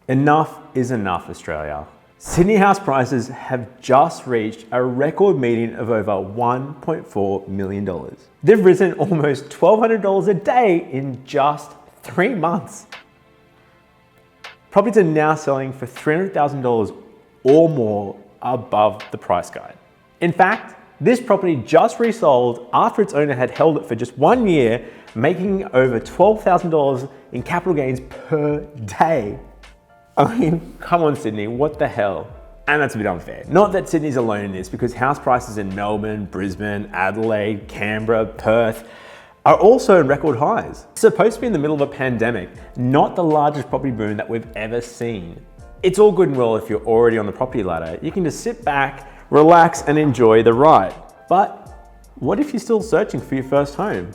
Enough is enough, Australia. Sydney house prices have just reached a record median of over $1.4 million. They've risen almost $1,200 a day in just 3 months. Properties are now selling for $300,000 or more above the price guide. In fact, this property just resold after its owner had held it for just 1 year, making over $12,000 in capital gains per day. I mean, come on Sydney, what the hell? And that's a bit unfair. Not that Sydney's alone in this, because house prices in Melbourne, Brisbane, Adelaide, Canberra, Perth are also in record highs. It's supposed to be in the middle of a pandemic, not the largest property boom that we've ever seen. It's all good and well if you're already on the property ladder. You can just sit back, relax and enjoy the ride. But what if you're still searching for your first home?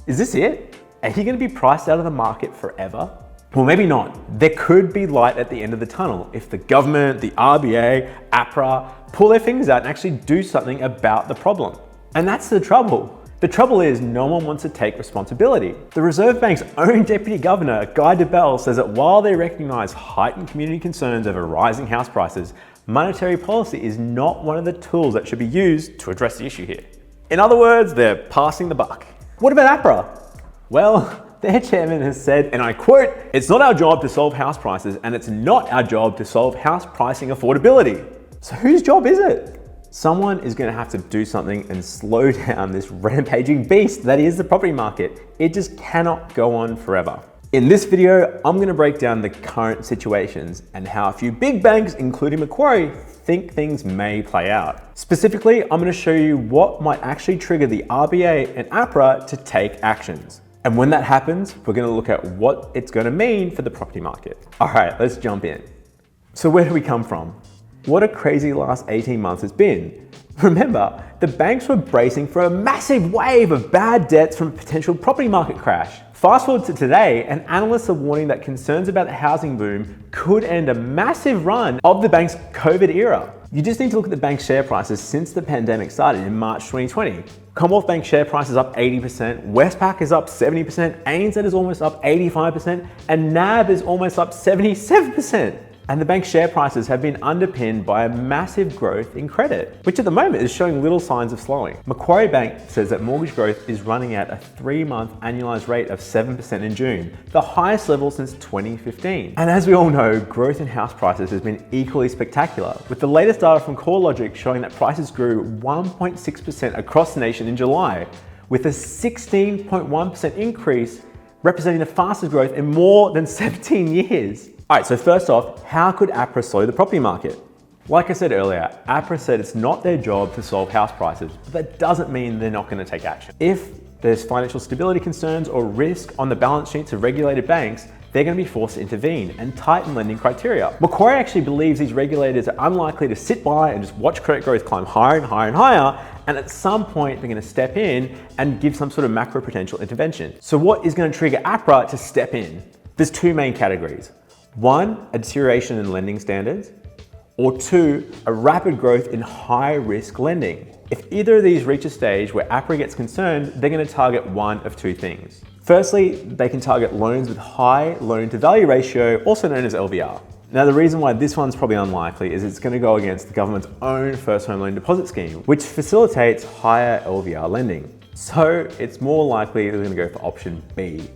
Is this it? Are you going to be priced out of the market forever? Well, maybe not. There could be light at the end of the tunnel if the government, the RBA, APRA pull their fingers out and actually do something about the problem. And that's the trouble. The trouble is no one wants to take responsibility. The Reserve Bank's own Deputy Governor, Guy Debelle, says that while they recognise heightened community concerns over rising house prices, monetary policy is not one of the tools that should be used to address the issue here. In other words, they're passing the buck. What about APRA? Well, their chairman has said, and I quote, "It's not our job to solve house prices, and it's not our job to solve house pricing affordability." So whose job is it? Someone is going to have to do something and slow down this rampaging beast that is the property market. It just cannot go on forever. In this video, I'm going to break down the current situations and how a few big banks, including Macquarie, think things may play out. Specifically, I'm going to show you what might actually trigger the RBA and APRA to take actions. And when that happens, we're going to look at what it's going to mean for the property market. All right, let's jump in. So where do we come from? What a crazy last 18 months has been. Remember, the banks were bracing for a massive wave of bad debts from a potential property market crash. Fast forward to today, and analysts are warning that concerns about the housing boom could end a massive run of the bank's COVID era. You just need to look at the bank's share prices since the pandemic started in March 2020. Commonwealth Bank share price is up 80%, Westpac is up 70%, ANZ is almost up 85%, and NAB is almost up 77%. And the bank's share prices have been underpinned by a massive growth in credit, which at the moment is showing little signs of slowing. Macquarie Bank says that mortgage growth is running at a 3-month annualized rate of 7% in June, the highest level since 2015. And as we all know, growth in house prices has been equally spectacular, with the latest data from CoreLogic showing that prices grew 1.6% across the nation in July, with a 16.1% increase representing the fastest growth in more than 17 years. All right, so first off, how could APRA slow the property market? Like I said earlier, APRA said it's not their job to solve house prices, but that doesn't mean they're not going to take action. If there's financial stability concerns or risk on the balance sheets of regulated banks, they're going to be forced to intervene and tighten lending criteria. Macquarie actually believes these regulators are unlikely to sit by and just watch credit growth climb higher and higher and higher, and at some point they're going to step in and give some sort of macroprudential intervention. So what is going to trigger APRA to step in? There's 2 main categories. 1, a deterioration in lending standards, or 2, a rapid growth in high-risk lending. If either of these reach a stage where APRA gets concerned, they're going to target one of 2 things. Firstly, they can target loans with high loan-to-value ratio, also known as LVR. Now, the reason why this one's probably unlikely is it's going to go against the government's own first home loan deposit scheme, which facilitates higher LVR lending. So it's more likely they're going to go for option B,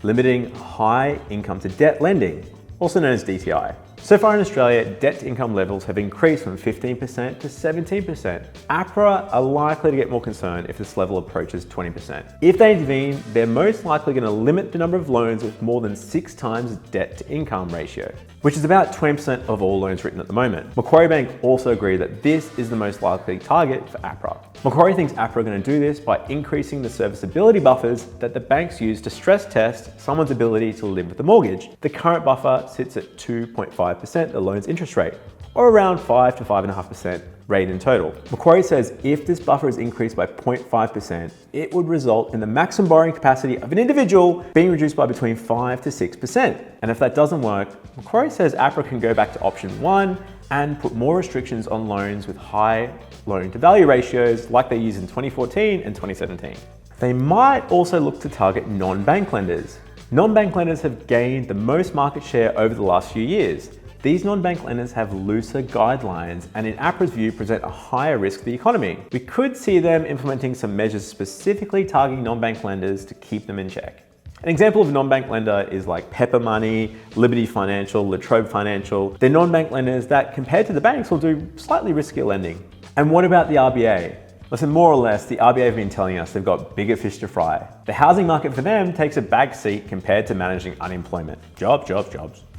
limiting high income to debt lending, also known as DTI. So far in Australia, debt to income levels have increased from 15% to 17%. APRA are likely to get more concerned if this level approaches 20%. If they intervene, they're most likely going to limit the number of loans with more than 6 times debt to income ratio, which is about 20% of all loans written at the moment. Macquarie Bank also agree that this is the most likely target for APRA. Macquarie thinks APRA are going to do this by increasing the serviceability buffers that the banks use to stress test someone's ability to live with the mortgage. The current buffer sits at 2.5%, the loan's interest rate, or around 5 to 5.5% rate in total. Macquarie says if this buffer is increased by 0.5%, it would result in the maximum borrowing capacity of an individual being reduced by between 5 to 6%. And if that doesn't work, Macquarie says APRA can go back to option 1 and put more restrictions on loans with high loan-to-value ratios like they used in 2014 and 2017. They might also look to target non-bank lenders. Non-bank lenders have gained the most market share over the last few years. These non-bank lenders have looser guidelines and in APRA's view present a higher risk to the economy. We could see them implementing some measures specifically targeting non-bank lenders to keep them in check. An example of a non-bank lender is like Pepper Money, Liberty Financial, Latrobe Financial. They're non-bank lenders that compared to the banks will do slightly riskier lending. And what about the RBA? Listen, more or less, the RBA have been telling us they've got bigger fish to fry. The housing market for them takes a back seat compared to managing unemployment. Jobs.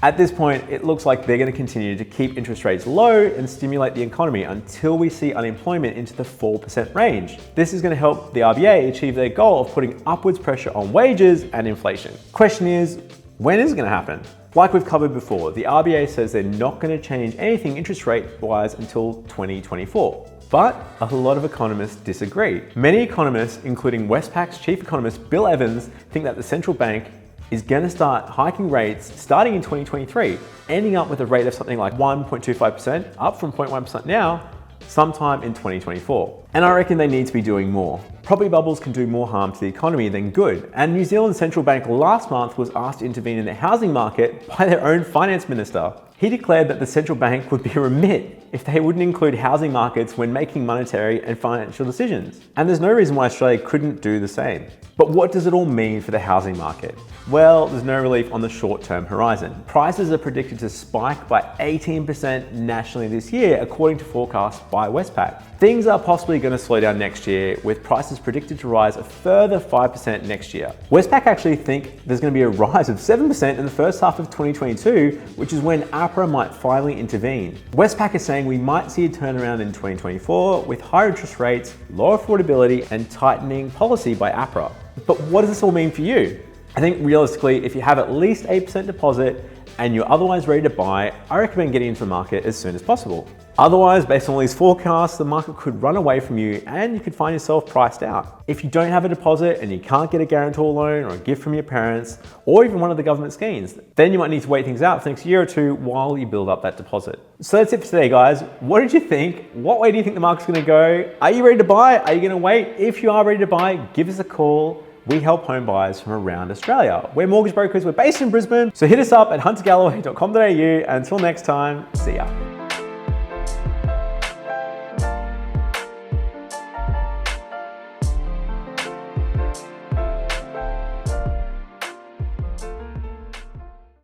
At this point, it looks like they're going to continue to keep interest rates low and stimulate the economy until we see unemployment into the 4% range. This is going to help the RBA achieve their goal of putting upwards pressure on wages and inflation. Question is, when is it going to happen? Like we've covered before, the RBA says they're not going to change anything interest rate-wise until 2024. But a lot of economists disagree. Many economists, including Westpac's chief economist Bill Evans, think that the central bank is going to start hiking rates starting in 2023, ending up with a rate of something like 1.25%, up from 0.1% now, sometime in 2024. And I reckon they need to be doing more. Property bubbles can do more harm to the economy than good. And New Zealand's central bank last month was asked to intervene in the housing market by their own finance minister. He declared that the central bank would be remiss if they wouldn't include housing markets when making monetary and financial decisions. And there's no reason why Australia couldn't do the same. But what does it all mean for the housing market? Well, there's no relief on the short-term horizon. Prices are predicted to spike by 18% nationally this year, according to forecasts by Westpac. Things are possibly going to slow down next year, with prices predicted to rise a further 5% next year. Westpac actually think there's going to be a rise of 7% in the first half of 2022, which is when APRA might finally intervene. Westpac is saying we might see a turnaround in 2024 with higher interest rates, lower affordability, and tightening policy by APRA. But what does this all mean for you? I think realistically, if you have at least 8% deposit and you're otherwise ready to buy, I recommend getting into the market as soon as possible. Otherwise, based on all these forecasts, the market could run away from you and you could find yourself priced out. If you don't have a deposit and you can't get a guarantor loan or a gift from your parents, or even one of the government schemes, then you might need to wait things out for the next year or two while you build up that deposit. So that's it for today, guys. What did you think? What way do you think the market's gonna go? Are you ready to buy? Are you gonna wait? If you are ready to buy, give us a call. We help home buyers from around Australia. We're mortgage brokers, we're based in Brisbane. So hit us up at huntergalloway.com.au. Until next time, see ya.